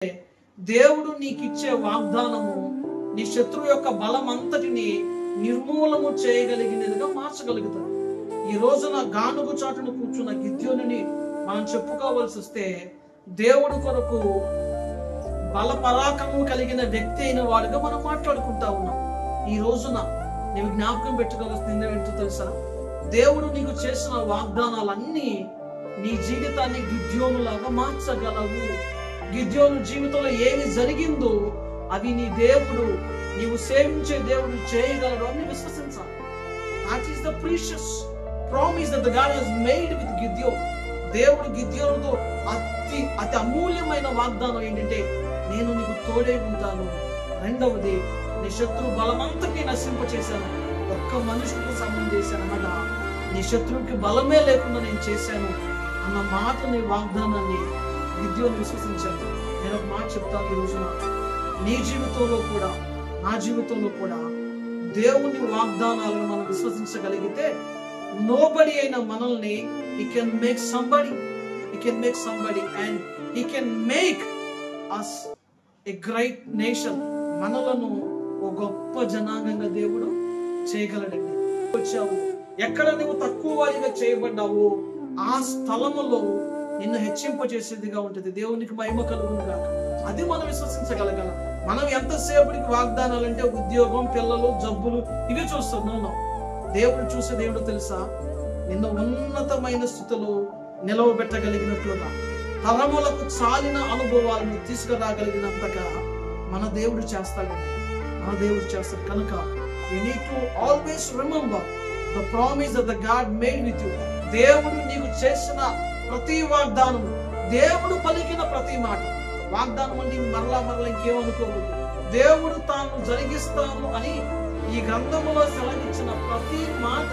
దేవుడు నీకిచ్చే వాగ్దానము నీ శత్రువు యొక్క బలం అంతటిని నిర్మూలము చేయగలిగినదిగా మార్చగలుగుతాడు. ఈ రోజున గానుగు చాటును కూర్చున్న గిద్యోనుని మనం చెప్పుకోవాల్సి వస్తే దేవుడు కొరకు బల పరాక్రమం కలిగిన వ్యక్తి అయిన వాడుగా మనం మాట్లాడుకుంటా ఉన్నాం. ఈ రోజున నీవు జ్ఞాపకం పెట్టుకోవాల్సింది ఏంటో తెలుసా? దేవుడు నీకు చేసిన వాగ్దానాలన్నీ నీ జీవితాన్ని గిద్యోనులాగా మార్చగలవు. గిద్యోను జీవితంలో ఏమి జరిగిందో అవి నీ దేవుడు, నీవు సేవించే దేవుడు చేయగలడు అని విశ్వసించాలి. That is the precious promise that the God has made with Gideon. దేవుడు గిద్యోనుతో అతి అమూల్యమైన వాగ్దానం ఏంటంటే, నేను నీకు తోడే ఉంటాను. రెండవది, నీ శత్రు బలమంతకి నశింప చేశాను. ఒక్క మనుషులకు సంబంధం చేశాను అనగా నీ శత్రువుకి బలమే లేకుండా నేను చేశాను అన్న మాట, నీ వాగ్దానాన్ని గిద్యోను విశ్వసించాను. నేను ఒక మాట చెప్తాను ఈ రోజున, నీ జీవితంలో కూడా నా జీవితంలో కూడా దేవుని వాగ్దానాలను మనం విశ్వసించగలిగితే నోబడి అయిన మనల్ని he can make somebody and he can make us a great nation. మనలను ఒక గొప్ప జనాంగంగా దేవుడు చేయగలడండి. వచ్చావు, ఎక్కడ నువ్వు తక్కువ వారిగా చేయబడ్డావు ఆ స్థలములో నిన్ను హెచ్చింపజేసేదిగా ఉంటుంది. దేవునికి మహిమ కలుగునుగా. అది మనం విశ్వసించగలగాల. మనం ఎంతసేపటికి వాగ్దానాలు అంటే ఉద్యోగం, పిల్లలు, జబ్బులు ఇవి చూస్తున్నాం. దేవుడు చూసే దేవుడు తెలుసా? నిన్ను ఉన్నతమైన స్థితిలో నిలవబెట్టగలిగినట్లుగా, తరములకు చాలిన అనుభవాలను తీసుకురాగలిగినంతగా మన దేవుడు చేస్తాడండి. మన దేవుడు చేస్తాడు. కనుక you need to always remember the promise that the God made with you. దేవుడు నీకు చేసిన ప్రతి వాగ్దానం, దేవుడు పలికిన ప్రతి మాట, వాగ్దానం అంటే మరలా ఇంకేమనుకోవద్దు. దేవుడు తాను జరిగిస్తాను అని ఈ గ్రంథములో సెలవిచ్చిన ప్రతి మాట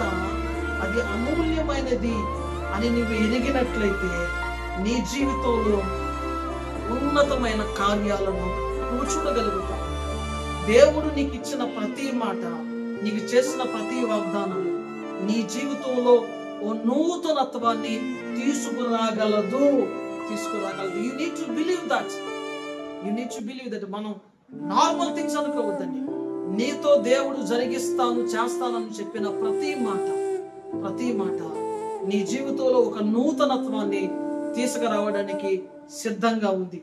అది అమూల్యమైనది అని నీవు ఎరిగినట్లయితే నీ జీవితంలో ఉన్నతమైన కార్యాలను నువ్వు చూడగలుగుతావు. దేవుడు నీకు ఇచ్చిన ప్రతి మాట, నీకు చేసిన ప్రతి వాగ్దానం నీ జీవితంలో ఓ నూతనత్వాన్ని తీసుకురాగలదు. You need to believe that. మనం నార్మల్ థింగ్స్ అనుకోవద్దండి. నీతో దేవుడు జరిగిస్తాను, చేస్తానని చెప్పిన ప్రతి మాట నీ జీవితంలో ఒక నూతనత్వాన్ని తీసుకురావడానికి సిద్ధంగా ఉంది.